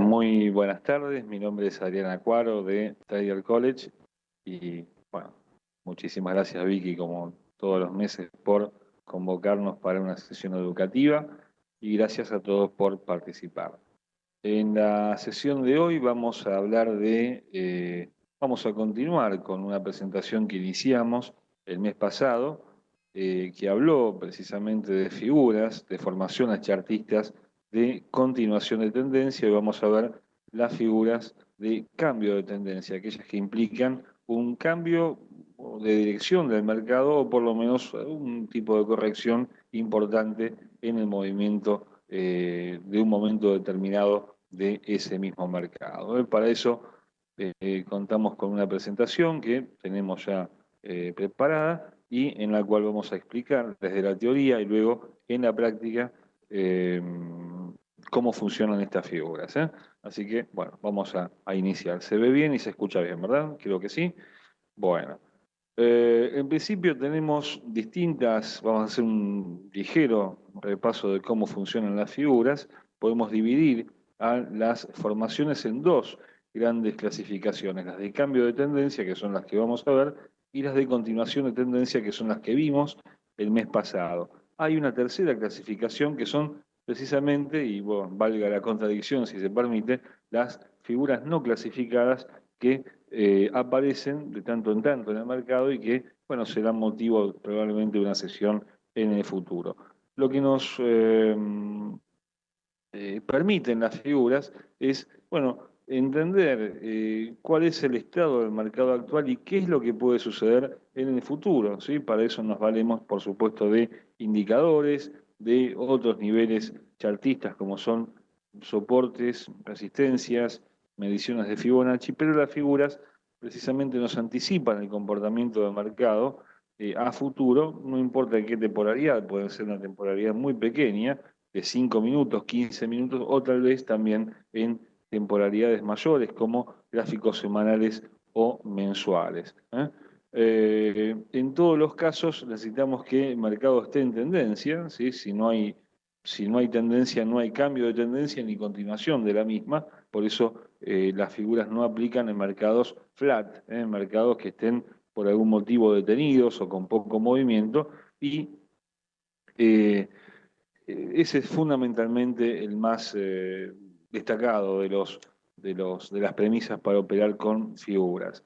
Muy buenas tardes, mi nombre es Adrián Acuaro de Trader College y bueno, muchísimas gracias Vicky como todos los meses por convocarnos para una sesión educativa y gracias a todos por participar. En la sesión de hoy vamos a hablar vamos a continuar con una presentación que iniciamos el mes pasado, que habló precisamente de figuras, de formaciones chartistas, de continuación de tendencia, y vamos a ver las figuras de cambio de tendencia, aquellas que implican un cambio de dirección del mercado o por lo menos un tipo de corrección importante en el movimiento de un momento determinado de ese mismo mercado. Para eso contamos con una presentación que tenemos ya preparada y en la cual vamos a explicar desde la teoría y luego en la práctica cómo funcionan estas figuras. Así que, bueno, vamos a iniciar. Se ve bien y se escucha bien, ¿verdad? Creo que sí. Bueno. En principio tenemos vamos a hacer un ligero repaso de cómo funcionan las figuras. Podemos dividir a las formaciones en dos grandes clasificaciones, las de cambio de tendencia, que son las que vamos a ver, y las de continuación de tendencia, que son las que vimos el mes pasado. Hay una tercera clasificación que son precisamente, y bueno, valga la contradicción si se permite, las figuras no clasificadas que aparecen de tanto en tanto en el mercado y que, bueno, serán motivo probablemente de una sesión en el futuro. Lo que nos permiten las figuras es, bueno, entender cuál es el estado del mercado actual y qué es lo que puede suceder en el futuro, ¿sí? Para eso nos valemos, por supuesto, de indicadores, de otros niveles chartistas como son soportes, resistencias, mediciones de Fibonacci, pero las figuras precisamente nos anticipan el comportamiento del mercado a futuro, no importa en qué temporalidad, puede ser una temporalidad muy pequeña, de 5 minutos, 15 minutos, o tal vez también en temporalidades mayores como gráficos semanales o mensuales. En todos los casos necesitamos que el mercado esté en tendencia, ¿sí? Si no hay tendencia, no hay cambio de tendencia ni continuación de la misma, por eso las figuras no aplican en mercados flat, en mercados que estén por algún motivo detenidos o con poco movimiento, y ese es fundamentalmente el más destacado de las premisas para operar con figuras.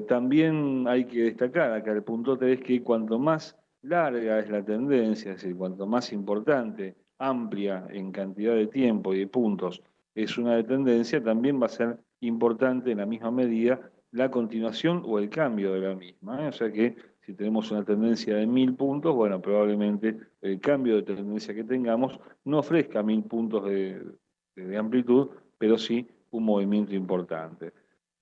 También hay que destacar acá el punto 3 que cuanto más larga es la tendencia, es decir, cuanto más importante, amplia en cantidad de tiempo y de puntos es una tendencia, también va a ser importante en la misma medida la continuación o el cambio de la misma. O sea que si tenemos una tendencia de 1000 puntos, bueno, probablemente el cambio de tendencia que tengamos no ofrezca 1000 puntos de amplitud, pero sí un movimiento importante.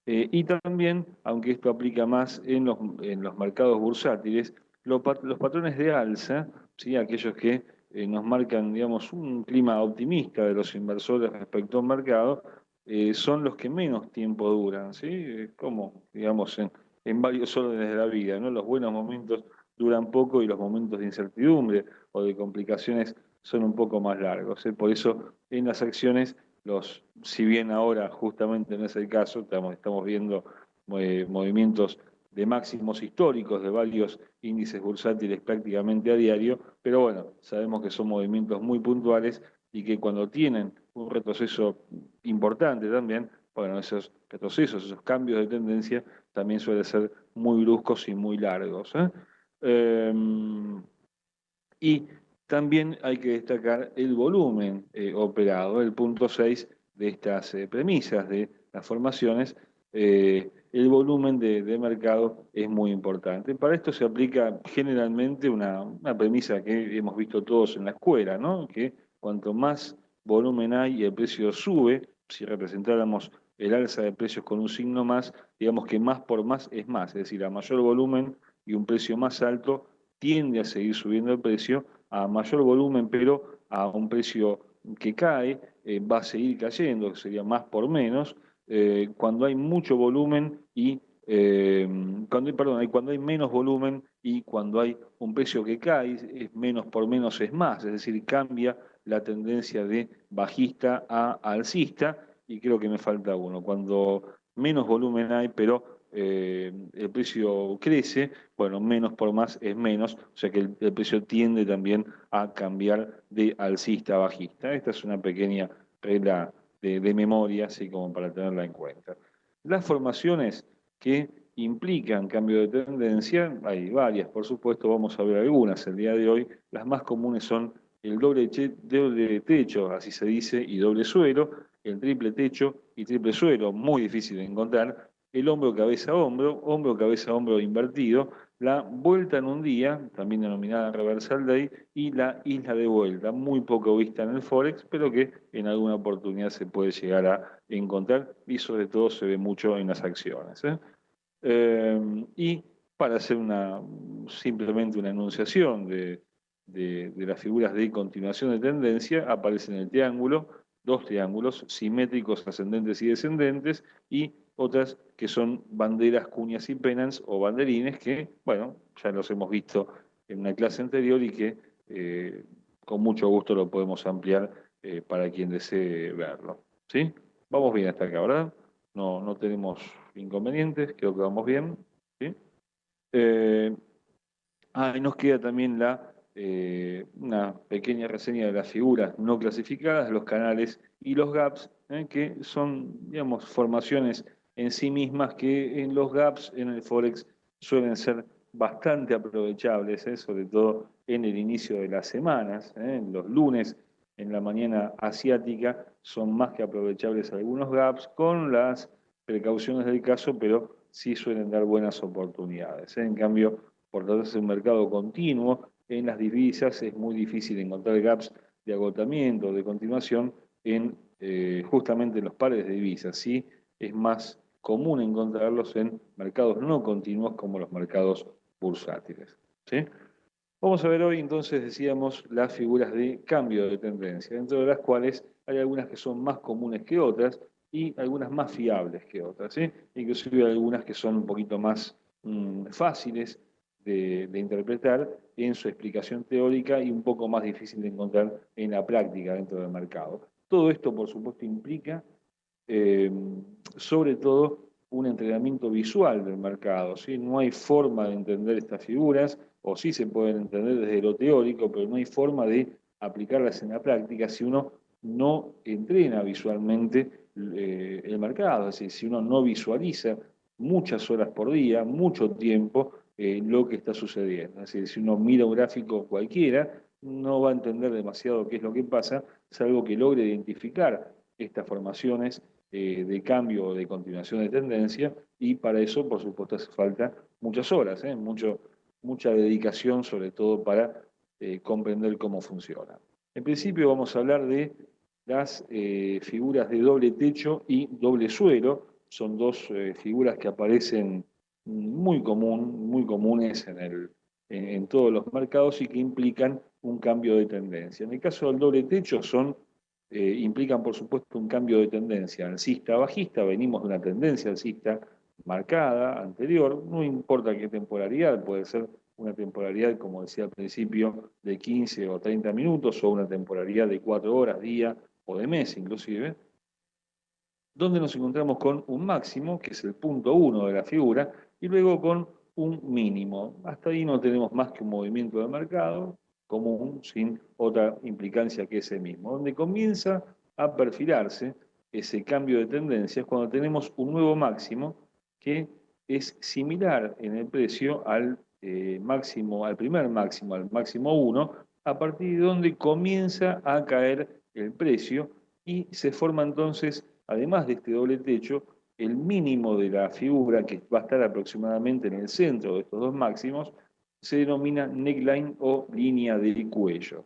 Y también, aunque esto aplica más en los mercados bursátiles, los patrones de alza, ¿sí? Aquellos que nos marcan, digamos, un clima optimista de los inversores respecto a un mercado, son los que menos tiempo duran, ¿sí? Como, digamos, en varios órdenes de la vida, ¿no? Los buenos momentos duran poco y los momentos de incertidumbre o de complicaciones son un poco más largos. Por eso, en las acciones si bien ahora justamente no es el caso, estamos viendo movimientos de máximos históricos de varios índices bursátiles prácticamente a diario, pero bueno, sabemos que son movimientos muy puntuales y que cuando tienen un retroceso importante también, bueno, esos retrocesos, esos cambios de tendencia también suelen ser muy bruscos y muy largos. Y también hay que destacar el volumen operado, el punto 6 de estas premisas de las formaciones. El volumen de mercado es muy importante. Para esto se aplica generalmente una premisa que hemos visto todos en la escuela, ¿no? Que cuanto más volumen hay y el precio sube, si representáramos el alza de precios con un signo más, digamos que más por más es más, es decir, a mayor volumen y un precio más alto, tiende a seguir subiendo el precio, a mayor volumen, pero a un precio que cae, va a seguir cayendo, que sería más por menos, cuando hay mucho volumen y cuando hay menos volumen y cuando hay un precio que cae, es menos por menos es más, es decir, cambia la tendencia de bajista a alcista, y creo que me falta uno. Cuando menos volumen hay, pero el precio crece, bueno, menos por más es menos, o sea que el precio tiende también a cambiar de alcista a bajista. Esta es una pequeña regla de memoria, así como para tenerla en cuenta. Las formaciones que implican cambio de tendencia, hay varias, por supuesto, vamos a ver algunas el día de hoy. Las más comunes son el doble techo, así se dice, y doble suelo, el triple techo y triple suelo, muy difícil de encontrar, el hombro, cabeza, hombro, cabeza, hombro invertido, la vuelta en un día, también denominada reversal day, y la isla de vuelta, muy poco vista en el Forex, pero que en alguna oportunidad se puede llegar a encontrar y sobre todo se ve mucho en las acciones. Y para hacer simplemente una enunciación de las figuras de continuación de tendencia, aparecen el triángulo, dos triángulos simétricos ascendentes y descendentes, y otras que son banderas, cuñas y pennants o banderines que, bueno, ya los hemos visto en una clase anterior y que con mucho gusto lo podemos ampliar para quien desee verlo. ¿Sí? Vamos bien hasta acá, ¿verdad? No tenemos inconvenientes, creo que vamos bien. ¿Sí? Eh, y nos queda también una pequeña reseña de las figuras no clasificadas, los canales y los gaps, que son, digamos, formaciones en sí mismas que en los gaps, en el Forex, suelen ser bastante aprovechables, sobre todo en el inicio de las semanas. Los lunes, en la mañana asiática, son más que aprovechables algunos gaps con las precauciones del caso, pero sí suelen dar buenas oportunidades. En cambio, por tratarse de un mercado continuo, en las divisas es muy difícil encontrar gaps de agotamiento, de continuación, en justamente en los pares de divisas. Sí, es más común encontrarlos en mercados no continuos como los mercados bursátiles. ¿Sí? Vamos a ver hoy, entonces, decíamos, las figuras de cambio de tendencia, dentro de las cuales hay algunas que son más comunes que otras y algunas más fiables que otras, ¿sí? Inclusive algunas que son un poquito más fáciles de interpretar en su explicación teórica y un poco más difícil de encontrar en la práctica dentro del mercado. Todo esto, por supuesto, implica, eh, sobre todo, un entrenamiento visual del mercado, ¿sí? No hay forma de entender estas figuras, o sí se pueden entender desde lo teórico, pero no hay forma de aplicarlas en la práctica si uno no entrena visualmente el mercado, es decir, si uno no visualiza muchas horas por día, mucho tiempo, lo que está sucediendo. Es decir, si uno mira un gráfico cualquiera, no va a entender demasiado qué es lo que pasa, salvo que logre identificar estas formaciones de cambio o de continuación de tendencia, y para eso, por supuesto, hace falta muchas horas, mucha dedicación, sobre todo para comprender cómo funciona. En principio vamos a hablar de las figuras de doble techo y doble suelo. Son dos figuras que aparecen muy comunes en todos los mercados y que implican un cambio de tendencia. En el caso del doble techo implican, por supuesto, un cambio de tendencia alcista-bajista. Venimos de una tendencia alcista marcada, anterior, no importa qué temporalidad, puede ser una temporalidad, como decía al principio, de 15 o 30 minutos, o una temporalidad de 4 horas, día o de mes inclusive, donde nos encontramos con un máximo, que es el punto 1 de la figura, y luego con un mínimo. Hasta ahí no tenemos más que un movimiento de mercado común, sin otra implicancia que ese mismo. Donde comienza a perfilarse ese cambio de tendencia es cuando tenemos un nuevo máximo que es similar en el precio al máximo, al primer máximo, al máximo 1, a partir de donde comienza a caer el precio y se forma entonces, además de este doble techo, el mínimo de la figura, que va a estar aproximadamente en el centro de estos dos máximos, se denomina neckline o línea del cuello.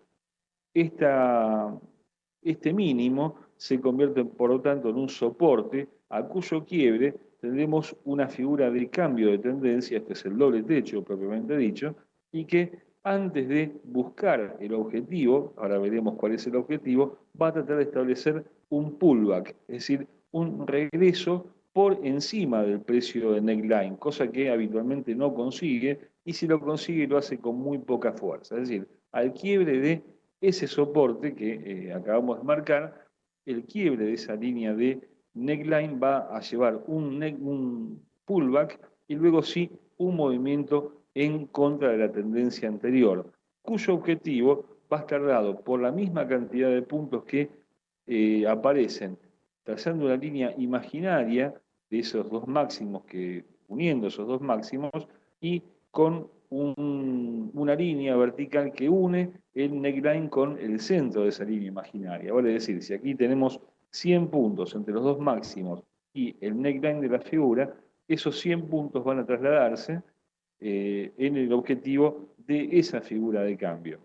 Este mínimo se convierte, por lo tanto, en un soporte a cuyo quiebre tendremos una figura de cambio de tendencia, este es el doble techo propiamente dicho, y que antes de buscar el objetivo, ahora veremos cuál es el objetivo, va a tratar de establecer un pullback, es decir, un regreso por encima del precio de neckline, cosa que habitualmente no consigue, y si lo consigue lo hace con muy poca fuerza, es decir, al quiebre de ese soporte que acabamos de marcar, el quiebre de esa línea de neckline va a llevar un pullback y luego sí un movimiento en contra de la tendencia anterior, cuyo objetivo va a estar dado por la misma cantidad de puntos que aparecen trazando una línea imaginaria de esos dos máximos, uniendo esos dos máximos y con una línea vertical que une el neckline con el centro de esa línea imaginaria. Vale decir, si aquí tenemos 100 puntos entre los dos máximos y el neckline de la figura, esos 100 puntos van a trasladarse en el objetivo de esa figura de cambio.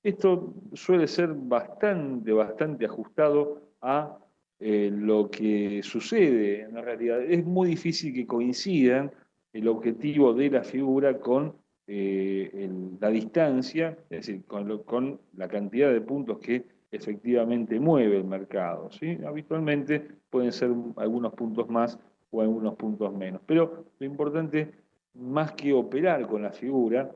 Esto suele ser bastante ajustado a lo que sucede en la realidad. Es muy difícil que coincidan el objetivo de la figura con la distancia, es decir, con la cantidad de puntos que efectivamente mueve el mercado, ¿sí? Habitualmente pueden ser algunos puntos más o algunos puntos menos. Pero lo importante, más que operar con la figura,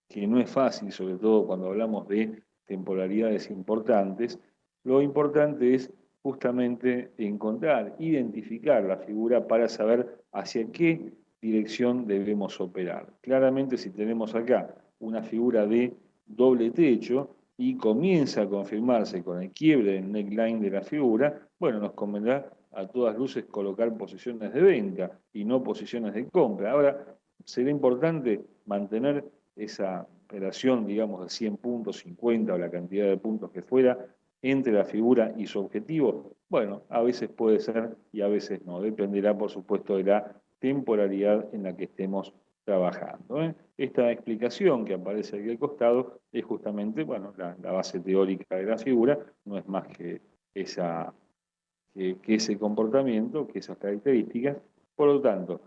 que no es fácil, sobre todo cuando hablamos de temporalidades importantes, lo importante es justamente encontrar, identificar la figura para saber hacia qué dirección debemos operar. Claramente, si tenemos acá una figura de doble techo y comienza a confirmarse con el quiebre del neckline de la figura, bueno, nos convendrá a todas luces colocar posiciones de venta y no posiciones de compra. Ahora, será importante mantener esa relación, digamos, de 100 puntos, 50 o la cantidad de puntos que fuera, entre la figura y su objetivo. Bueno, a veces puede ser y a veces no. Dependerá, por supuesto, de la temporalidad en la que estemos trabajando, ¿eh? Esta explicación que aparece aquí al costado es justamente, bueno, la base teórica de la figura, no es más que, que ese comportamiento, que esas características. Por lo tanto,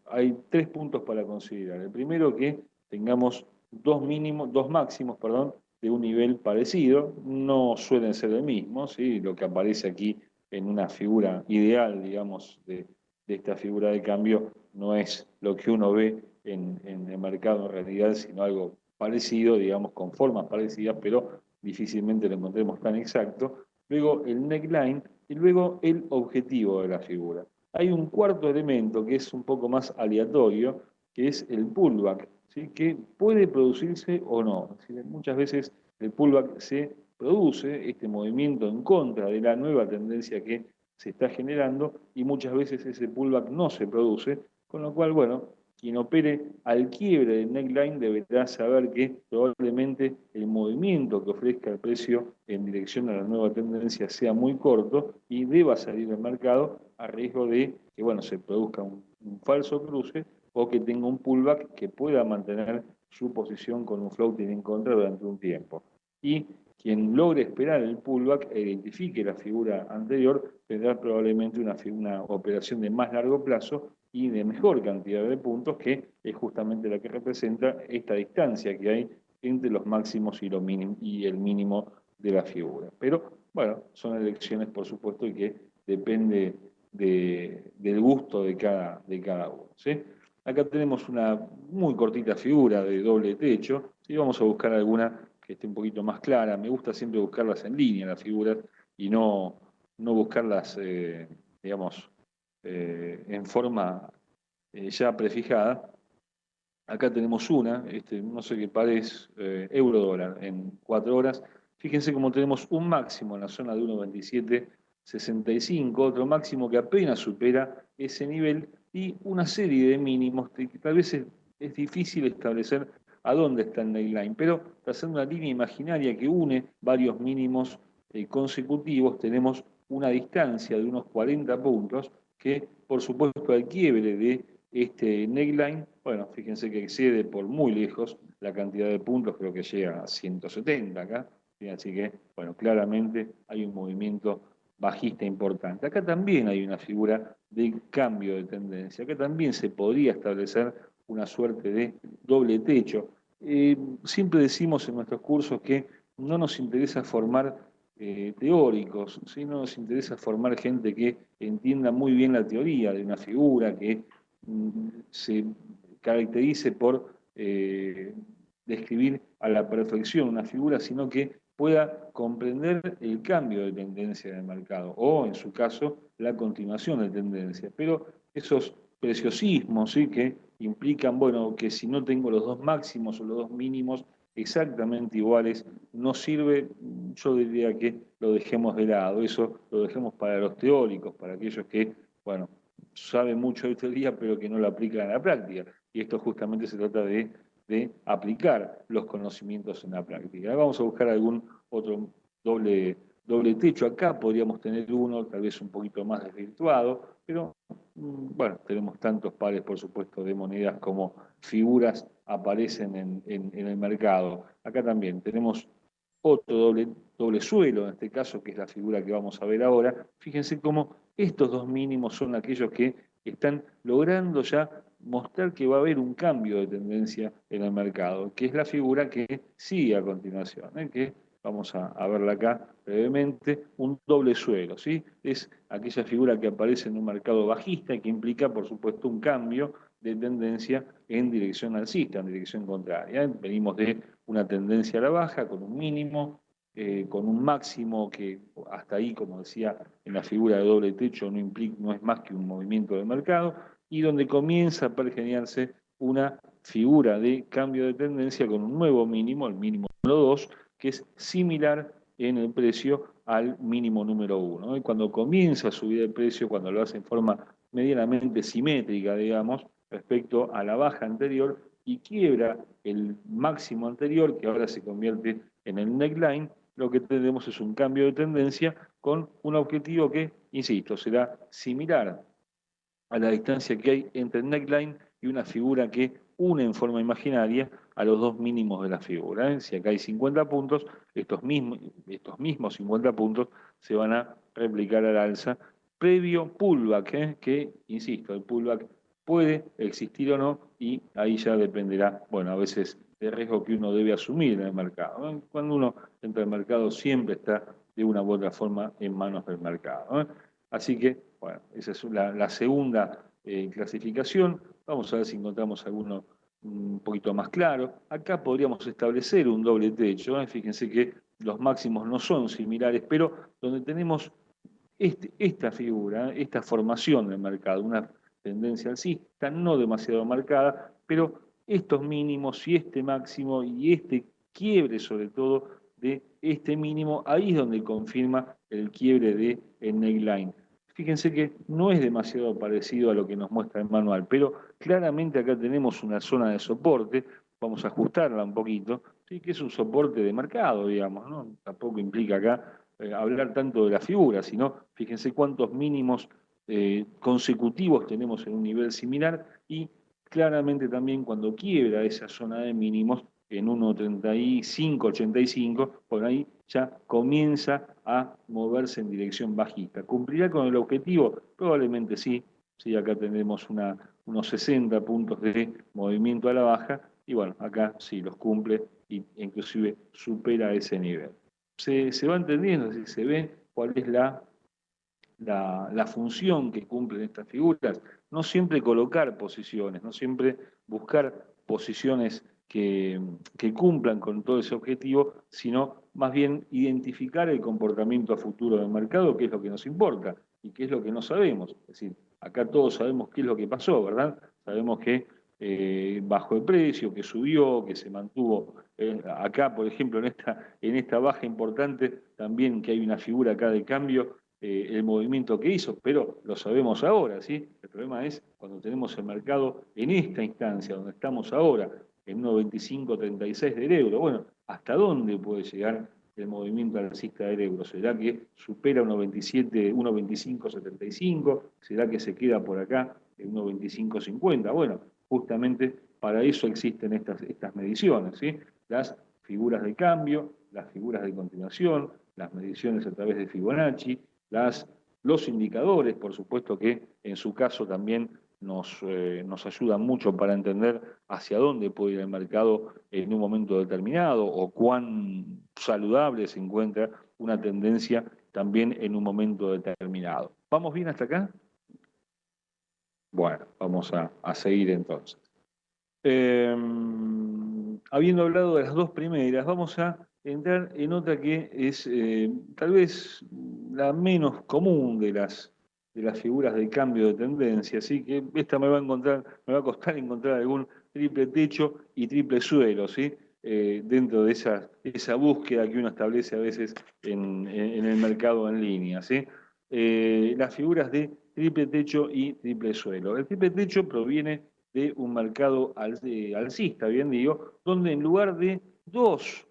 hay tres puntos para considerar. El primero, que tengamos dos máximos, perdón, de un nivel parecido, no suelen ser el mismo, ¿sí? Lo que aparece aquí en una figura ideal, digamos, de esta figura de cambio, no es lo que uno ve en el mercado en realidad, sino algo parecido, digamos, con formas parecidas, pero difícilmente lo encontremos tan exacto. Luego el neckline y luego el objetivo de la figura. Hay un cuarto elemento que es un poco más aleatorio, que es el pullback, ¿sí? Que puede producirse o no. ¿Sí? Muchas veces el pullback se produce, este movimiento en contra de la nueva tendencia que se está generando, y muchas veces ese pullback no se produce, con lo cual, bueno, quien opere al quiebre del neckline deberá saber que probablemente el movimiento que ofrezca el precio en dirección a la nueva tendencia sea muy corto y deba salir del mercado a riesgo de que, bueno, se produzca un falso cruce o que tenga un pullback que pueda mantener su posición con un floating en contra durante un tiempo. Y quien logre esperar el pullback e identifique la figura anterior tendrá probablemente una operación de más largo plazo y de mejor cantidad de puntos, que es justamente la que representa esta distancia que hay entre los máximos y el mínimo de la figura. Pero bueno, son elecciones, por supuesto, y que depende del gusto de cada uno, ¿sí? Acá tenemos una muy cortita figura de doble techo, y vamos a buscar alguna que esté un poquito más clara. Me gusta siempre buscarlas en línea, las figuras, y no buscarlas, digamos, en forma ya prefijada. Acá tenemos una, no sé qué par es, euro-dólar en 4 horas. Fíjense cómo tenemos un máximo en la zona de 1,2765, otro máximo que apenas supera ese nivel y una serie de mínimos que tal vez es difícil establecer a dónde está el neckline, pero trazando una línea imaginaria que une varios mínimos consecutivos, tenemos una distancia de unos 40 puntos que, por supuesto, al quiebre de este neckline, bueno, fíjense que excede por muy lejos la cantidad de puntos, creo que llega a 170 acá, ¿sí? Así que, bueno, claramente hay un movimiento bajista importante. Acá también hay una figura de cambio de tendencia, acá también se podría establecer una suerte de doble techo. Siempre decimos en nuestros cursos que no nos interesa formar teóricos, ¿sí? No nos interesa formar gente que entienda muy bien la teoría de una figura, que se caracterice por describir a la perfección una figura, sino que pueda comprender el cambio de tendencia del mercado, o en su caso, la continuación de tendencia. Pero esos preciosismos, ¿sí?, que implican, bueno, que si no tengo los dos máximos o los dos mínimos exactamente iguales, no sirve, yo diría que lo dejemos de lado, eso lo dejemos para los teóricos, para aquellos que, bueno, saben mucho de teoría, pero que no lo aplican a la práctica. Y esto justamente se trata de aplicar los conocimientos en la práctica. Vamos a buscar algún otro doble techo. Acá podríamos tener uno, tal vez un poquito más desvirtuado, pero bueno, tenemos tantos pares, por supuesto, de monedas como figuras aparecen en el mercado. Acá también tenemos otro doble suelo, en este caso, que es la figura que vamos a ver ahora. Fíjense cómo estos dos mínimos son aquellos que están logrando ya mostrar que va a haber un cambio de tendencia en el mercado, que es la figura que sigue a continuación, que vamos a verla acá brevemente, un doble suelo, ¿sí? Es aquella figura que aparece en un mercado bajista y que implica, por supuesto, un cambio de tendencia en dirección alcista, en dirección contraria. Venimos de una tendencia a la baja con un mínimo, con un máximo que hasta ahí, como decía, en la figura de doble techo no implica, no es más que un movimiento de mercado, y donde comienza a pergeñarse una figura de cambio de tendencia con un nuevo mínimo, el mínimo número 2, que es similar en el precio al mínimo número 1. Y cuando comienza a subir el precio, cuando lo hace en forma medianamente simétrica, digamos, respecto a la baja anterior, y quiebra el máximo anterior, que ahora se convierte en el neckline, lo que tenemos es un cambio de tendencia con un objetivo que, insisto, será similar a la distancia que hay entre el neckline y una figura que une en forma imaginaria a los dos mínimos de la figura. Si acá hay 50 puntos, estos mismos 50 puntos se van a replicar al alza previo pullback, que, insisto, el pullback puede existir o no, y ahí ya dependerá, bueno, a veces del riesgo que uno debe asumir en el mercado. Cuando uno entra al mercado siempre está de una u otra forma en manos del mercado. Así que, bueno, esa es la segunda clasificación. Vamos a ver si encontramos alguno un poquito más claro. Acá podríamos establecer un doble techo. Fíjense que los máximos no son similares, pero donde tenemos esta figura, esta formación del mercado, una tendencia alcista, no demasiado marcada, pero estos mínimos y este máximo y este quiebre sobre todo de este mínimo, ahí es donde confirma el quiebre de el neckline. Fíjense que no es demasiado parecido a lo que nos muestra el manual, pero claramente acá tenemos una zona de soporte, vamos a ajustarla un poquito, ¿sí?, que es un soporte de mercado, digamos, ¿no? Tampoco implica acá hablar tanto de la figura, sino fíjense cuántos mínimos consecutivos tenemos en un nivel similar, y claramente también cuando quiebra esa zona de mínimos en 1.35, 85, por ahí ya comienza a moverse en dirección bajista. ¿Cumplirá con el objetivo? Probablemente sí. Sí, acá tenemos unos 60 puntos de movimiento a la baja, y bueno, acá sí los cumple e inclusive supera ese nivel. Se va entendiendo, es decir, se ve cuál es la función que cumplen estas figuras. No siempre colocar posiciones, no siempre buscar posiciones que cumplan con todo ese objetivo, sino más bien identificar el comportamiento a futuro del mercado, que es lo que nos importa y que es lo que no sabemos. Es decir, acá todos sabemos qué es lo que pasó, ¿verdad? Sabemos que bajó el precio, que subió, que se mantuvo. Acá, por ejemplo, en esta baja importante, también que hay una figura acá de cambio, el movimiento que hizo, pero lo sabemos ahora, ¿sí? El problema es cuando tenemos el mercado en esta instancia, donde estamos ahora, en 1.2536 del euro. Bueno, ¿hasta dónde puede llegar el movimiento alcista del euro? ¿Será que supera 1.2575? ¿Será que se queda por acá en 1.2550? Bueno, justamente para eso existen estas mediciones, ¿sí? Las figuras de cambio, las figuras de continuación, las mediciones a través de Fibonacci, los indicadores, por supuesto que en su caso también nos ayudan mucho para entender hacia dónde puede ir el mercado en un momento determinado, o cuán saludable se encuentra una tendencia también en un momento determinado. ¿Vamos bien hasta acá? Bueno, vamos a seguir entonces. habiendo hablado de las dos primeras, vamos a entrar en otra que es tal vez la menos común de las figuras de cambio de tendencia, así que esta me va a costar encontrar algún triple techo y triple suelo, ¿sí? Dentro de esa búsqueda que uno establece a veces en el mercado en línea, ¿sí? Las figuras de triple techo y triple suelo. El triple techo proviene de un mercado alcista, bien digo, donde en lugar de dos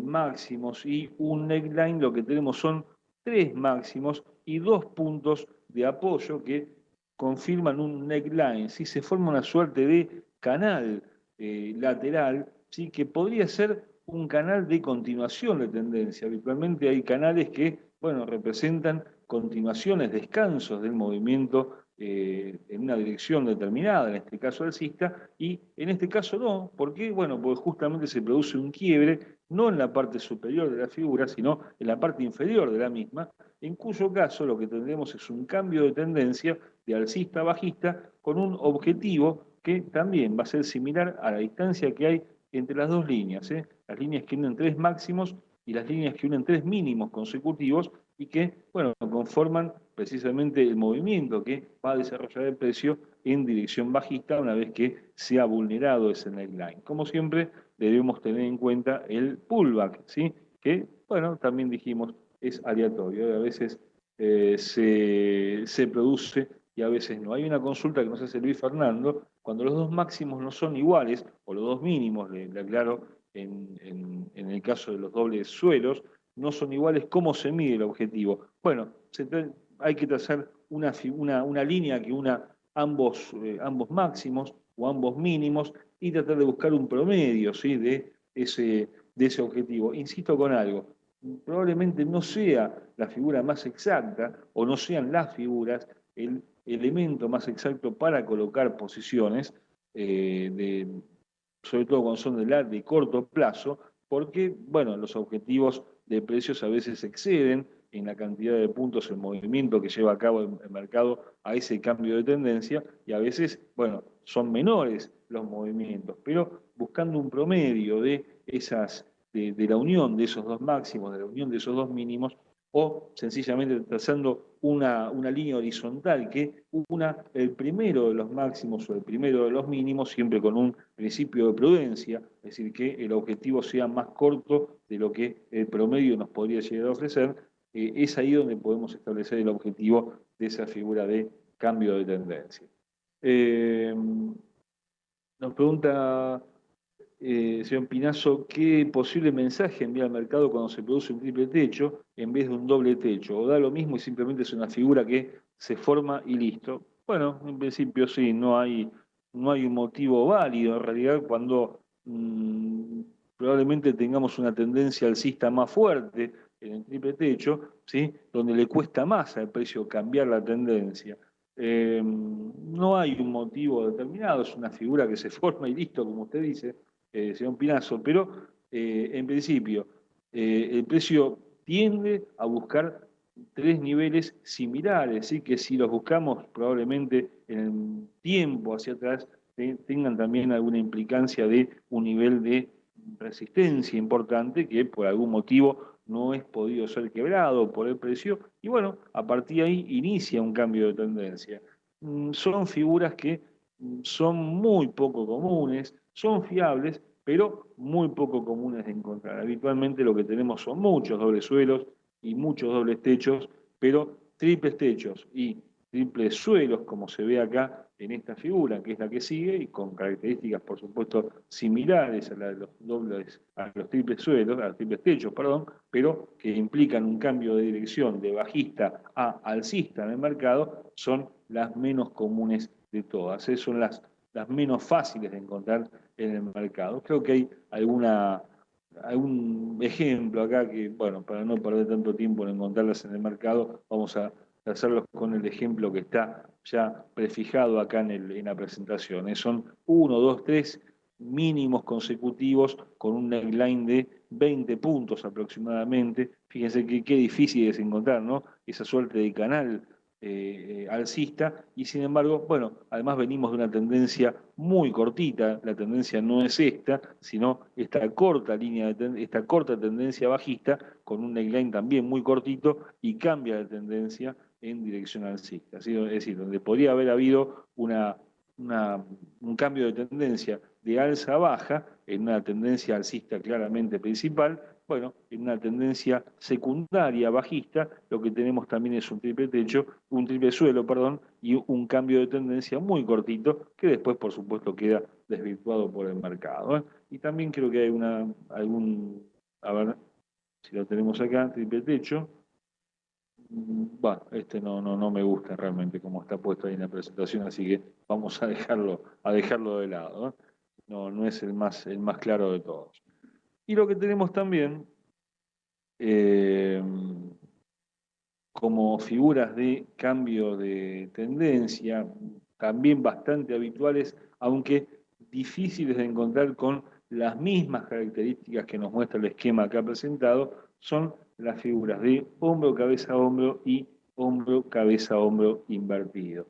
máximos y un neckline, lo que tenemos son tres máximos y dos puntos de apoyo que confirman un neckline. ¿Sí? Se forma una suerte de canal lateral, ¿sí? Que podría ser un canal de continuación de tendencia. Habitualmente hay canales que, bueno, representan continuaciones, descansos del movimiento en una dirección determinada, en este caso alcista, y en este caso no. ¿Por qué? Bueno, porque justamente se produce un quiebre, no en la parte superior de la figura, sino en la parte inferior de la misma, en cuyo caso lo que tendremos es un cambio de tendencia de alcista a bajista con un objetivo que también va a ser similar a la distancia que hay entre las dos líneas, ¿eh? Las líneas que unen tres máximos y las líneas que unen tres mínimos consecutivos y que, bueno, conforman precisamente el movimiento que va a desarrollar el precio en dirección bajista una vez que se ha vulnerado ese neckline. Como siempre, debemos tener en cuenta el pullback, ¿sí? Que, bueno, también dijimos, es aleatorio. A veces se produce y a veces no. Hay una consulta que nos hace Luis Fernando, cuando los dos máximos no son iguales, o los dos mínimos, le aclaro, en el caso de los dobles suelos, no son iguales, ¿cómo se mide el objetivo? Bueno, hay que trazar una línea que una ambos máximos o ambos mínimos y tratar de buscar un promedio, ¿sí? De ese objetivo. Insisto con algo, probablemente no sea la figura más exacta o no sean las figuras el elemento más exacto para colocar posiciones, sobre todo cuando son de corto plazo, porque, bueno, los objetivos de precios a veces exceden en la cantidad de puntos el movimiento que lleva a cabo el mercado a ese cambio de tendencia y a veces, bueno, son menores los movimientos, pero buscando un promedio de la unión de esos dos máximos, de la unión de esos dos mínimos, o sencillamente trazando una línea horizontal que una el primero de los máximos o el primero de los mínimos, siempre con un principio de prudencia, es decir, que el objetivo sea más corto de lo que el promedio nos podría llegar a ofrecer, es ahí donde podemos establecer el objetivo de esa figura de cambio de tendencia. Nos pregunta señor Pinazo, ¿qué posible mensaje envía al mercado cuando se produce un triple techo en vez de un doble techo? ¿O da lo mismo y simplemente es una figura que se forma y listo? Bueno, en principio sí, no hay un motivo válido en realidad cuando probablemente tengamos una tendencia alcista más fuerte en el triple techo, ¿sí? Donde le cuesta más al precio cambiar la tendencia. No hay un motivo determinado, es una figura que se forma y listo, como usted dice, señor Pinazo, pero en principio el precio tiende a buscar tres niveles similares, ¿sí? Que si los buscamos probablemente en el tiempo hacia atrás tengan también alguna implicancia de un nivel de resistencia importante que por algún motivo no es podido ser quebrado por el precio y bueno, a partir de ahí inicia un cambio de tendencia. Son figuras que son muy poco comunes, son fiables, pero muy poco comunes de encontrar. Habitualmente lo que tenemos son muchos dobles suelos y muchos dobles techos, pero triples techos y triples suelos, como se ve acá en esta figura, que es la que sigue, y con características, por supuesto, similares a la de los dobles, a los triples suelos, a los triples techos, perdón, pero que implican un cambio de dirección de bajista a alcista en el mercado, son las menos comunes de todas. Son las menos fáciles de encontrar en el mercado. Creo que hay algún ejemplo acá que, bueno, para no perder tanto tiempo en encontrarlas en el mercado, vamos a hacerlos con el ejemplo que está ya prefijado acá en la presentación. Son 1, 2, 3 mínimos consecutivos con un neckline de 20 puntos aproximadamente. Fíjense qué difícil es encontrar, ¿no? Esa suerte de canal alcista, y sin embargo, bueno, además venimos de una tendencia muy cortita. La tendencia no es esta, sino esta corta esta corta tendencia bajista, con un neckline también muy cortito, y cambia de tendencia en dirección alcista. ¿Sí? Es decir, donde podría haber habido un cambio de tendencia de alza a baja, en una tendencia alcista claramente principal, bueno, en una tendencia secundaria bajista, lo que tenemos también es un triple techo, un triple suelo, perdón, y un cambio de tendencia muy cortito, que después, por supuesto, queda desvirtuado por el mercado, ¿eh? Y también creo que hay a ver si lo tenemos acá, triple techo. Bueno, este no me gusta realmente como está puesto ahí en la presentación, así que vamos a dejarlo de lado, ¿eh? No es el más claro de todos. Y lo que tenemos también eh, como figuras de cambio de tendencia, también bastante habituales, aunque difíciles de encontrar con las mismas características que nos muestra el esquema acá presentado, son las figuras de hombro, cabeza, hombro y hombro, cabeza, hombro invertido.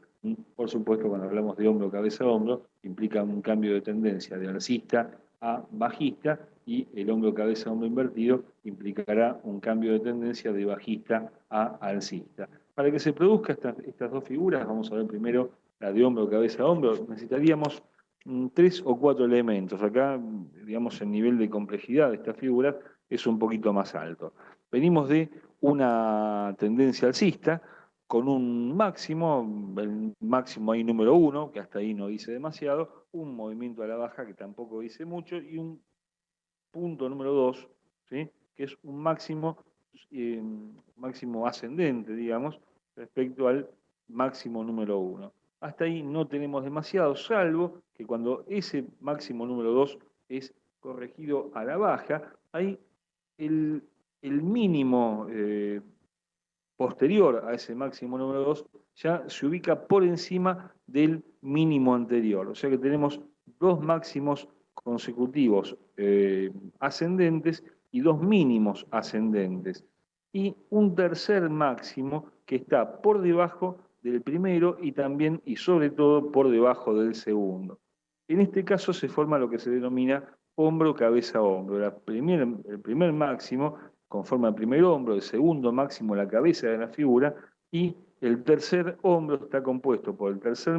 Por supuesto, cuando hablamos de hombro, cabeza, hombro, implica un cambio de tendencia de alcista a bajista, y el hombro, cabeza, hombro invertido implicará un cambio de tendencia de bajista a alcista. Para que se produzcan estas dos figuras, vamos a ver primero la de hombro, cabeza, hombro, necesitaríamos 3 o 4 elementos. Acá, digamos, el nivel de complejidad de estas figuras es un poquito más alto. Venimos de una tendencia alcista con un máximo, el máximo ahí número 1, que hasta ahí no dice demasiado, un movimiento a la baja que tampoco dice mucho, y un punto número 2, ¿sí? Que es un máximo ascendente, digamos, respecto al máximo número 1. Hasta ahí no tenemos demasiado, salvo que cuando ese máximo número 2 es corregido a la baja, ahí el, el mínimo posterior a ese máximo número 2 ya se ubica por encima del mínimo anterior. O sea que tenemos dos máximos consecutivos ascendentes y dos mínimos ascendentes. Y un tercer máximo que está por debajo del primero y también y sobre todo por debajo del segundo. En este caso se forma lo que se denomina hombro, cabeza, hombro. El primer máximo conforma el primer hombro, el segundo máximo la cabeza de la figura, y el tercer hombro está compuesto por el tercer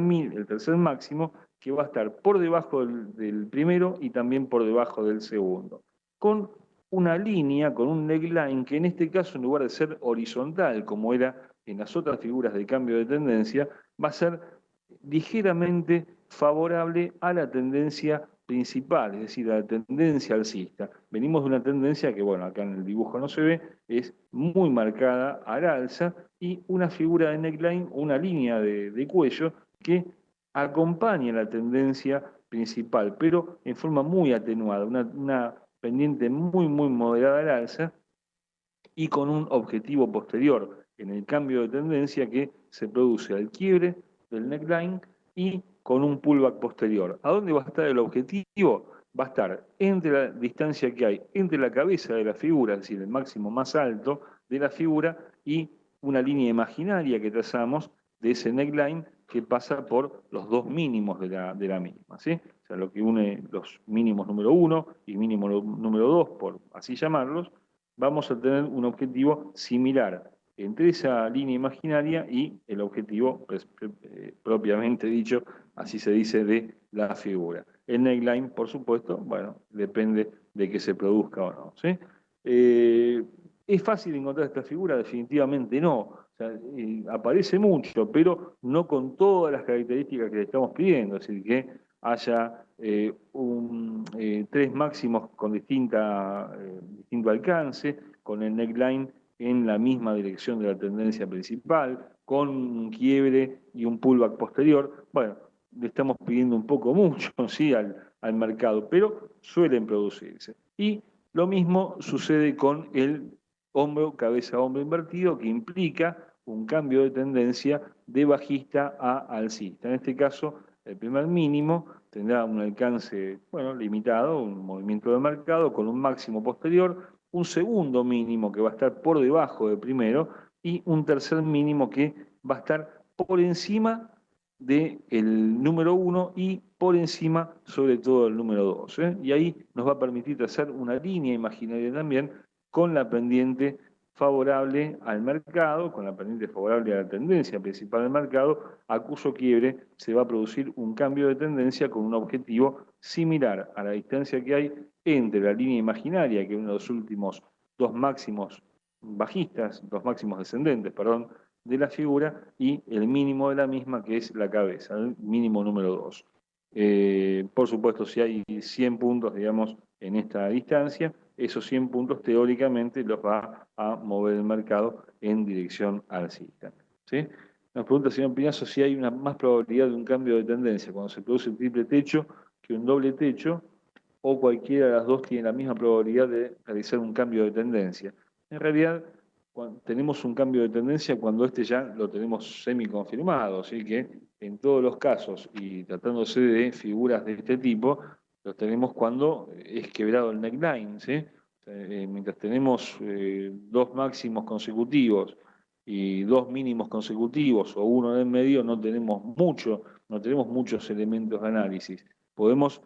máximo, que va a estar por debajo del primero y también por debajo del segundo, con una línea, con un neckline, que en este caso, en lugar de ser horizontal, como era en las otras figuras de cambio de tendencia, va a ser ligeramente favorable a la tendencia principal, es decir, a la tendencia alcista. Venimos de una tendencia que, bueno, acá en el dibujo no se ve, es muy marcada al alza, y una figura de neckline, una línea de cuello que acompaña la tendencia principal, pero en forma muy atenuada, una pendiente muy moderada al alza, y con un objetivo posterior en el cambio de tendencia que se produce al quiebre del neckline y con un pullback posterior. ¿A dónde va a estar el objetivo? Va a estar entre la distancia que hay entre la cabeza de la figura, es decir, el máximo más alto de la figura, y una línea imaginaria que trazamos de ese neckline que pasa por los dos mínimos de la misma, ¿sí? O sea, lo que une los mínimos número 1 y mínimo número 2, por así llamarlos, vamos a tener un objetivo similar entre esa línea imaginaria y el objetivo, pues, propiamente dicho, así se dice, de la figura. El neckline, por supuesto, bueno, depende de que se produzca o no, ¿sí? ¿Es fácil encontrar esta figura? Definitivamente no. O sea, aparece mucho, pero no con todas las características que le estamos pidiendo, es decir, que haya tres máximos con distinto alcance, con el neckline en la misma dirección de la tendencia principal, con un quiebre y un pullback posterior. Bueno, le estamos pidiendo un poco mucho, ¿sí?, al mercado, pero suelen producirse. Y lo mismo sucede con el hombro, cabeza, hombro invertido, que implica un cambio de tendencia de bajista a alcista. En este caso, el primer mínimo tendrá un alcance, bueno, limitado, un movimiento de mercado con un máximo posterior, un segundo mínimo que va a estar por debajo del primero y un tercer mínimo que va a estar por encima del número 1 y por encima sobre todo del número 2. Y ahí nos va a permitir trazar una línea imaginaria también con la pendiente favorable al mercado, con la pendiente favorable a la tendencia principal del mercado, a cuyo quiebre se va a producir un cambio de tendencia con un objetivo similar a la distancia que hay entre la línea imaginaria, que es uno de los últimos dos máximos bajistas, dos máximos descendentes, perdón, de la figura, y el mínimo de la misma, que es la cabeza, el mínimo número 2. Por supuesto, si hay 100 puntos, digamos, en esta distancia, esos 100 puntos teóricamente los va a mover el mercado en dirección alcista. ¿Sí? Nos pregunta el señor Pinazo si hay una más probabilidad de un cambio de tendencia cuando se produce un triple techo que un doble techo, o cualquiera de las dos tiene la misma probabilidad de realizar un cambio de tendencia. En realidad, tenemos un cambio de tendencia cuando este ya lo tenemos semi-confirmado, así que en todos los casos, y tratándose de figuras de este tipo, lo tenemos cuando es quebrado el neckline, ¿sí? Mientras tenemos dos máximos consecutivos y dos mínimos consecutivos, o uno en el medio, no tenemos muchos elementos de análisis. Podemos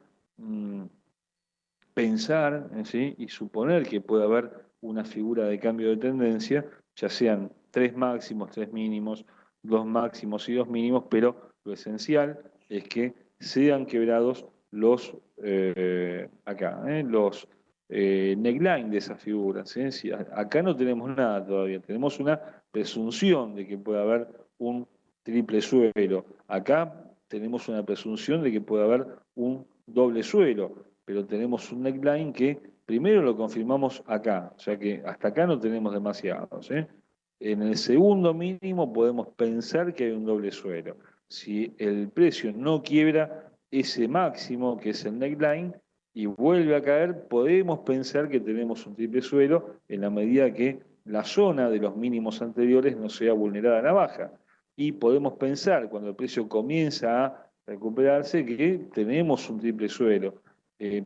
pensar, ¿sí?, y suponer que puede haber una figura de cambio de tendencia, ya sean tres máximos, tres mínimos, dos máximos y dos mínimos, pero lo esencial es que sean quebrados los neckline de esas figuras. Si acá no tenemos nada todavía, tenemos una presunción de que puede haber un triple suelo. Acá tenemos una presunción de que puede haber un doble suelo, pero tenemos un neckline que primero lo confirmamos acá, o sea que hasta acá no tenemos demasiados. En el segundo mínimo podemos pensar que hay un doble suelo. Si el precio no quiebra ese máximo, que es el neckline, y vuelve a caer, podemos pensar que tenemos un triple suelo en la medida que la zona de los mínimos anteriores no sea vulnerada a la baja. Y podemos pensar, cuando el precio comienza a recuperarse, que tenemos un triple suelo.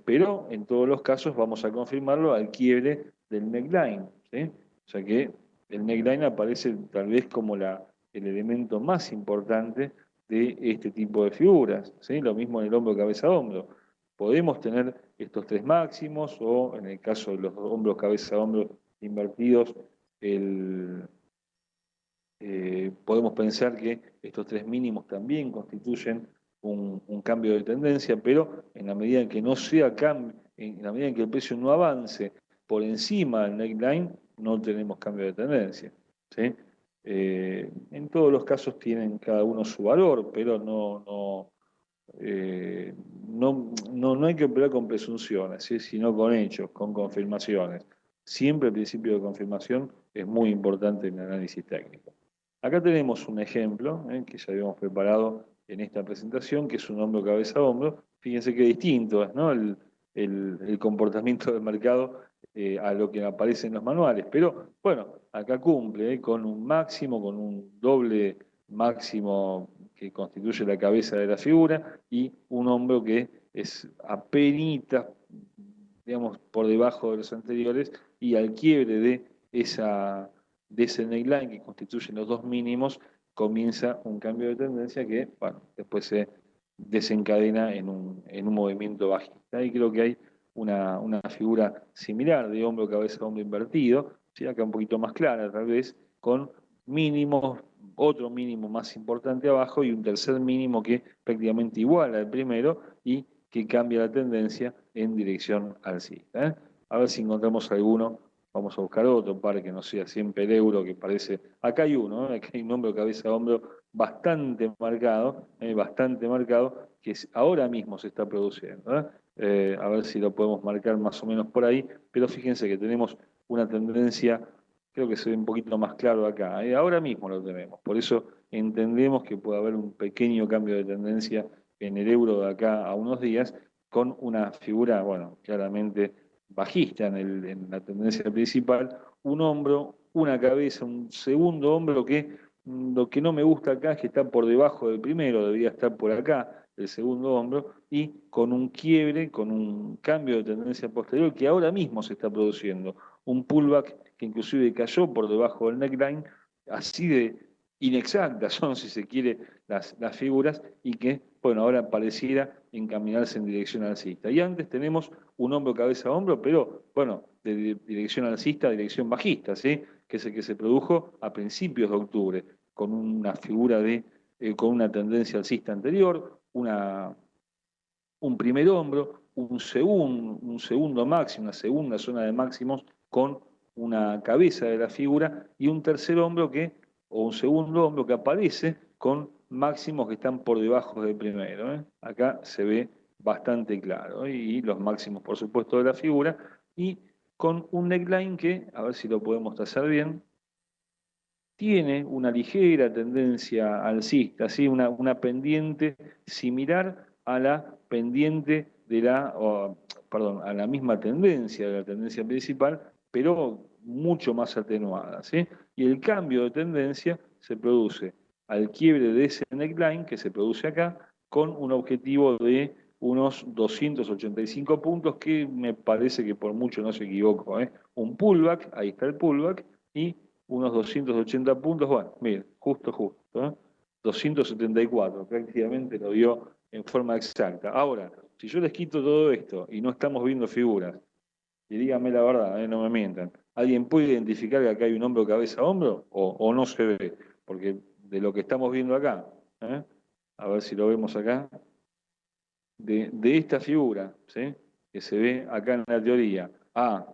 Pero en todos los casos vamos a confirmarlo al quiebre del neckline, ¿sí? O sea que el neckline aparece tal vez como el elemento más importante de este tipo de figuras, ¿sí? Lo mismo en el hombro, cabeza, hombro. Podemos tener estos tres máximos, o en el caso de los hombros, cabeza, hombro invertidos, podemos pensar que estos tres mínimos también constituyen un cambio de tendencia, pero en la medida en que no sea cambio, en la medida en que el precio no avance por encima del neckline, no tenemos cambio de tendencia, ¿sí? En todos los casos tienen cada uno su valor, pero no hay que operar con presunciones, ¿sí?, sino con hechos, con confirmaciones. Siempre el principio de confirmación es muy importante en el análisis técnico. Acá tenemos un ejemplo que ya habíamos preparado en esta presentación, que es un hombro, cabeza, hombro. Fíjense qué distinto es, ¿no?, el comportamiento del mercado a lo que aparece en los manuales. Pero bueno, acá cumple con un máximo, con un doble máximo que constituye la cabeza de la figura, y un hombro que es apenas, digamos, por debajo de los anteriores, y al quiebre de ese neckline que constituyen los dos mínimos, comienza un cambio de tendencia que, bueno, después se desencadena en un movimiento bajista. Y creo que hay una figura similar de hombro, cabeza, hombro invertido, ¿sí?, acá un poquito más clara tal vez, con mínimos, otro mínimo más importante abajo y un tercer mínimo que prácticamente igual al primero y que cambia la tendencia en dirección alcista. A ver si encontramos alguno. Vamos a buscar otro par que no sea siempre el euro, que parece... Acá hay uno, acá hay un hombro, cabeza, hombro bastante marcado, que ahora mismo se está produciendo. A ver si lo podemos marcar más o menos por ahí, pero fíjense que tenemos una tendencia, creo que se ve un poquito más claro acá. Ahora mismo lo tenemos, por eso entendemos que puede haber un pequeño cambio de tendencia en el euro de acá a unos días, con una figura, bueno, claramente bajista en la tendencia principal, un hombro, una cabeza, un segundo hombro que lo que no me gusta acá es que está por debajo del primero, debería estar por acá, el segundo hombro, y con un quiebre, con un cambio de tendencia posterior que ahora mismo se está produciendo, un pullback que inclusive cayó por debajo del neckline, así inexactas son, si se quiere, las figuras y que, bueno, ahora pareciera encaminarse en dirección alcista. Y antes tenemos un hombro, cabeza, hombro, pero, bueno, de dirección alcista a dirección bajista, ¿sí? Que es el que se produjo a principios de octubre, con una figura con una tendencia alcista anterior, un primer hombro, un segundo máximo, una segunda zona de máximos con una cabeza de la figura y un tercer hombro o un segundo hombro que aparece con máximos que están por debajo del primero, ¿eh? Acá se ve bastante claro, ¿eh? Y los máximos, por supuesto, de la figura, y con un neckline que, a ver si lo podemos trazar bien, tiene una ligera tendencia alcista, ¿sí? Una pendiente similar a la pendiente perdón, a la misma tendencia de la tendencia principal, pero mucho más atenuada, ¿sí? Y el cambio de tendencia se produce al quiebre de ese neckline que se produce acá con un objetivo de unos 285 puntos que me parece que por mucho no se equivoco, ¿eh? Un pullback, ahí está el pullback, y unos 280 puntos, bueno, miren, justo, ¿eh? 274, prácticamente lo dio en forma exacta. Ahora, si yo les quito todo esto y no estamos viendo figuras, y díganme la verdad, no me mientan, ¿alguien puede identificar que acá hay un hombro cabeza a hombro o no se ve? Porque de lo que estamos viendo acá, ¿eh? A ver si lo vemos acá, de esta figura, ¿sí? Que se ve acá en la teoría, a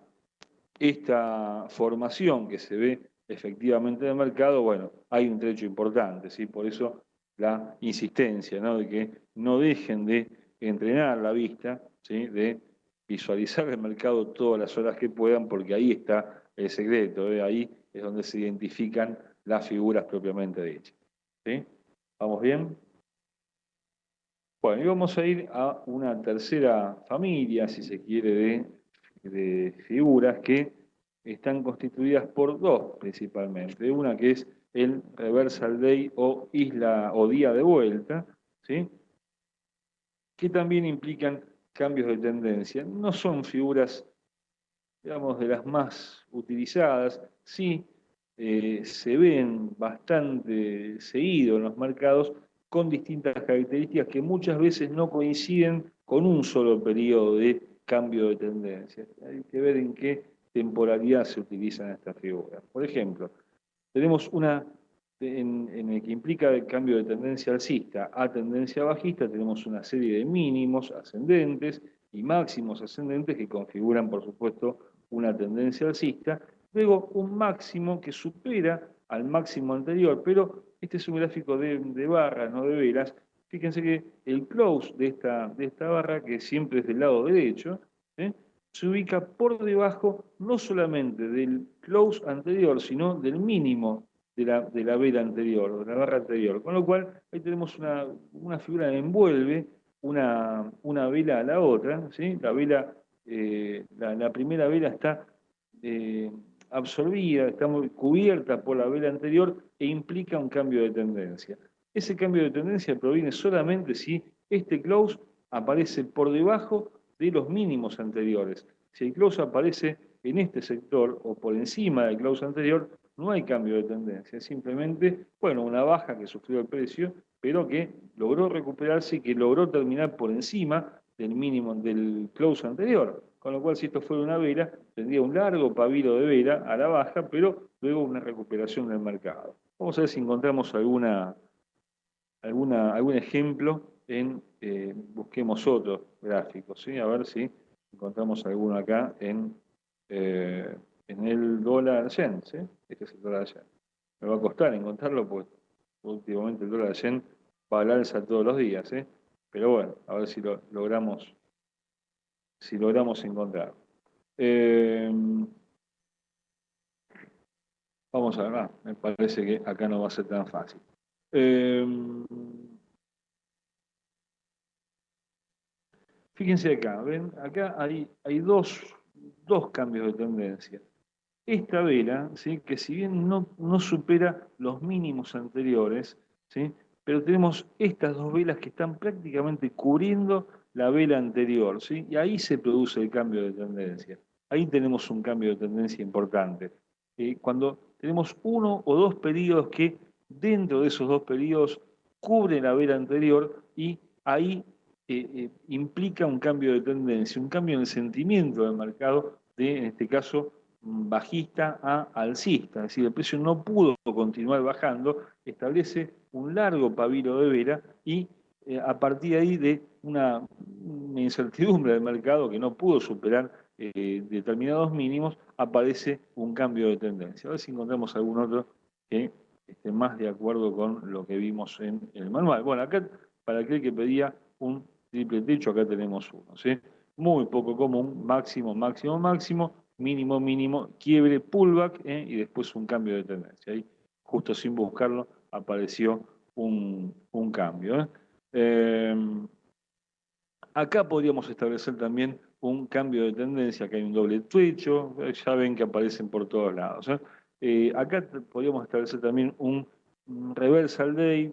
esta formación que se ve efectivamente en el mercado, bueno, hay un trecho importante, ¿sí? Por eso la insistencia, ¿no? De que no dejen de entrenar la vista, ¿sí? De visualizar el mercado todas las horas que puedan, porque ahí está el secreto, ¿eh? Ahí es donde se identifican las figuras propiamente dichas, ¿sí? ¿Vamos bien? Bueno, y vamos a ir a una tercera familia, si se quiere, de figuras que están constituidas por dos principalmente. Una que es el Reversal Day o isla o día de vuelta, ¿sí? Que también implican cambios de tendencia. No son figuras, digamos, de las más utilizadas, sí se ven bastante seguido en los mercados con distintas características que muchas veces no coinciden con un solo periodo de cambio de tendencia. Hay que ver en qué temporalidad se utilizan estas figuras. Por ejemplo, tenemos una en el que implica el cambio de tendencia alcista a tendencia bajista, tenemos una serie de mínimos ascendentes y máximos ascendentes que configuran, por supuesto, una tendencia alcista. Luego un máximo que supera al máximo anterior, pero este es un gráfico de barras, no de velas. Fíjense que el close de esta barra, que siempre es del lado derecho, ¿eh? Se ubica por debajo no solamente del close anterior, sino del mínimo de la vela anterior, de la barra anterior. Con lo cual, ahí tenemos una figura que envuelve una vela a la otra, ¿sí? La vela, la primera vela está absorbida, está muy cubierta por la vela anterior e implica un cambio de tendencia. Ese cambio de tendencia proviene solamente si este close aparece por debajo de los mínimos anteriores. Si el close aparece en este sector o por encima del close anterior, no hay cambio de tendencia, es simplemente, bueno, una baja que sufrió el precio, pero que logró recuperarse y que logró terminar por encima del mínimo del close anterior. Con lo cual, si esto fuera una vela, tendría un largo pabilo de vela a la baja, pero luego una recuperación del mercado. Vamos a ver si encontramos algún ejemplo busquemos otros gráficos, ¿sí? A ver si encontramos alguno acá en el dólar yen, ¿sí? Este es el dólar yen. Me va a costar encontrarlo porque últimamente el dólar yen va al alza todos los días, ¿sí? Pero bueno, a ver si logramos encontrar. Vamos a ver, me parece que acá no va a ser tan fácil. Fíjense acá, ¿ven? Acá hay dos cambios de tendencia. Esta vela, ¿sí? Que si bien no supera los mínimos anteriores, ¿sí? Pero tenemos estas dos velas que están prácticamente cubriendo la vela anterior, ¿sí? Y ahí se produce el cambio de tendencia. Ahí tenemos un cambio de tendencia importante. Cuando tenemos uno o dos periodos que dentro de esos dos periodos cubre la vela anterior y ahí implica un cambio de tendencia, un cambio en el sentimiento del mercado de, en este caso, bajista a alcista, es decir, el precio no pudo continuar bajando, establece un largo pabilo de vela y a partir de ahí de una incertidumbre del mercado que no pudo superar determinados mínimos, aparece un cambio de tendencia. A ver si encontramos algún otro que esté más de acuerdo con lo que vimos en el manual. Bueno, acá para aquel que pedía un triple techo, acá tenemos uno, ¿sí? Muy poco común, máximo, máximo, máximo, mínimo, mínimo, quiebre, pullback, y después un cambio de tendencia. Ahí, justo sin buscarlo, apareció un cambio. Acá podríamos establecer también un cambio de tendencia, que hay un doble techo, ya ven que aparecen por todos lados. Acá podríamos establecer también un reversal day,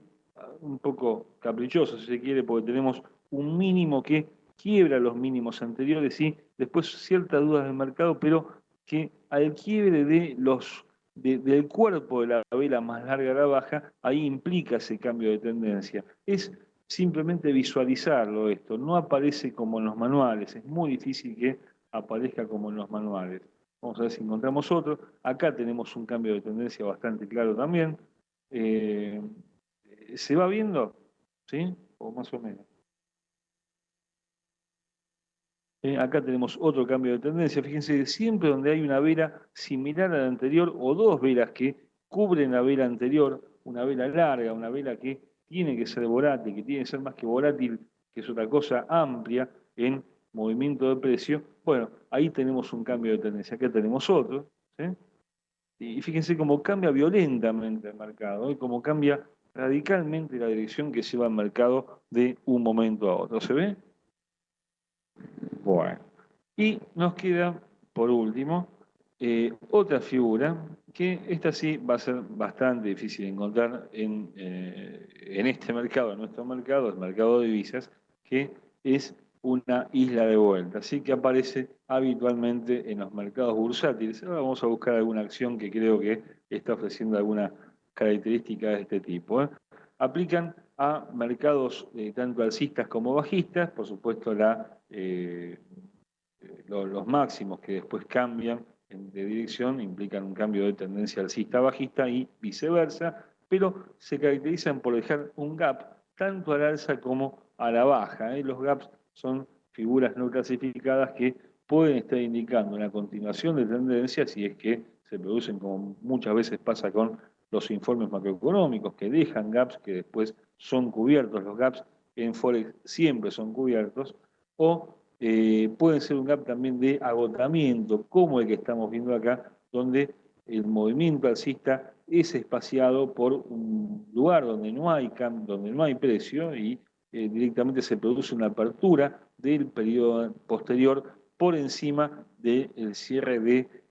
un poco caprichoso si se quiere, porque tenemos un mínimo que quiebra los mínimos anteriores y después ciertas dudas del mercado, pero que al quiebre del cuerpo de la vela más larga a la baja, ahí implica ese cambio de tendencia. Es simplemente visualizarlo esto, no aparece como en los manuales, es muy difícil que aparezca como en los manuales. Vamos a ver si encontramos otro. Acá tenemos un cambio de tendencia bastante claro también. Eh, ¿Se va viendo? ¿Sí? O más o menos. Acá tenemos otro cambio de tendencia. Fíjense, siempre donde hay una vela similar a la anterior o dos velas que cubren la vela anterior, una vela larga, una vela que tiene que ser volátil, que tiene que ser más que volátil, que es otra cosa amplia en movimiento de precio, bueno, ahí tenemos un cambio de tendencia. Acá tenemos otro, ¿sí? Y fíjense cómo cambia violentamente el mercado, y cómo cambia radicalmente la dirección que lleva el mercado de un momento a otro. ¿Se ve? Bueno. Y nos queda, por último, otra figura, que esta sí va a ser bastante difícil de encontrar en este mercado, en nuestro mercado, el mercado de divisas, que es una isla de vuelta, así que aparece habitualmente en los mercados bursátiles. Ahora vamos a buscar alguna acción que creo que está ofreciendo alguna característica de este tipo. Aplican a mercados tanto alcistas como bajistas, por supuesto los máximos que después cambian de dirección implican un cambio de tendencia alcista-bajista y viceversa, pero se caracterizan por dejar un gap tanto al alza como a la baja. Los gaps son figuras no clasificadas que pueden estar indicando una continuación de tendencia si es que se producen, como muchas veces pasa con los informes macroeconómicos, que dejan gaps que después son cubiertos. Los gaps en Forex siempre son cubiertos, o pueden ser un gap también de agotamiento, como el que estamos viendo acá, donde el movimiento alcista es espaciado por un lugar donde no hay precio y directamente se produce una apertura del periodo posterior por encima del cierre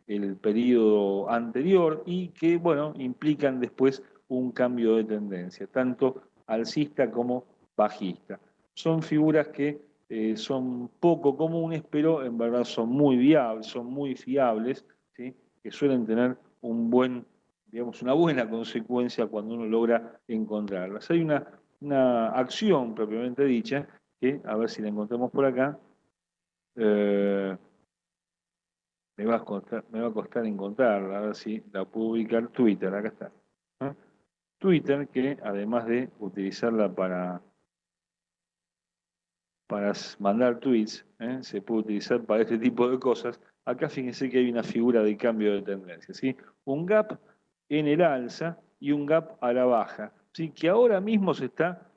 del periodo anterior y que, bueno, implican después un cambio de tendencia, tanto alcista como bajista. Son figuras que son poco comunes, pero en verdad son muy viables, son muy fiables, ¿sí? Que suelen tener digamos, una buena consecuencia cuando uno logra encontrarlas. Hay una acción propiamente dicha, que a ver si la encontramos por acá, eh, me va a costar encontrarla, a ver si la puedo ubicar. Twitter, acá está. ¿Eh? Twitter, que además de utilizarla para mandar tweets, se puede utilizar para este tipo de cosas. Acá fíjense que hay una figura de cambio de tendencia, ¿sí? Un gap en el alza y un gap a la baja, ¿sí? Que ahora mismo se está,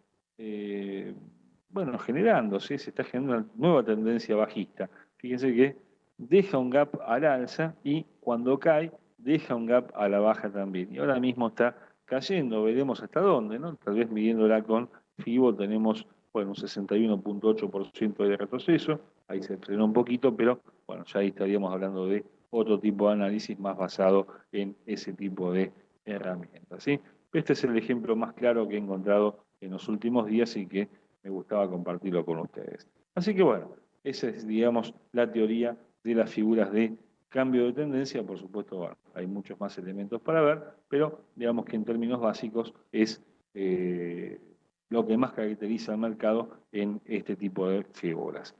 bueno, generando, ¿sí? Se está generando una nueva tendencia bajista. Fíjense que deja un gap al alza y cuando cae, deja un gap a la baja también. Y ahora mismo está cayendo, veremos hasta dónde, ¿no? Tal vez midiéndola con FIBO tenemos, bueno, un 61,8% de retroceso, ahí se frenó un poquito, pero bueno, ya ahí estaríamos hablando de otro tipo de análisis más basado en ese tipo de herramientas, ¿sí? Este es el ejemplo más claro que he encontrado en los últimos días y que me gustaba compartirlo con ustedes. Así que bueno, esa es, digamos, la teoría de las figuras de cambio de tendencia, por supuesto, bueno, hay muchos más elementos para ver, pero digamos que en términos básicos es lo que más caracteriza al mercado en este tipo de figuras.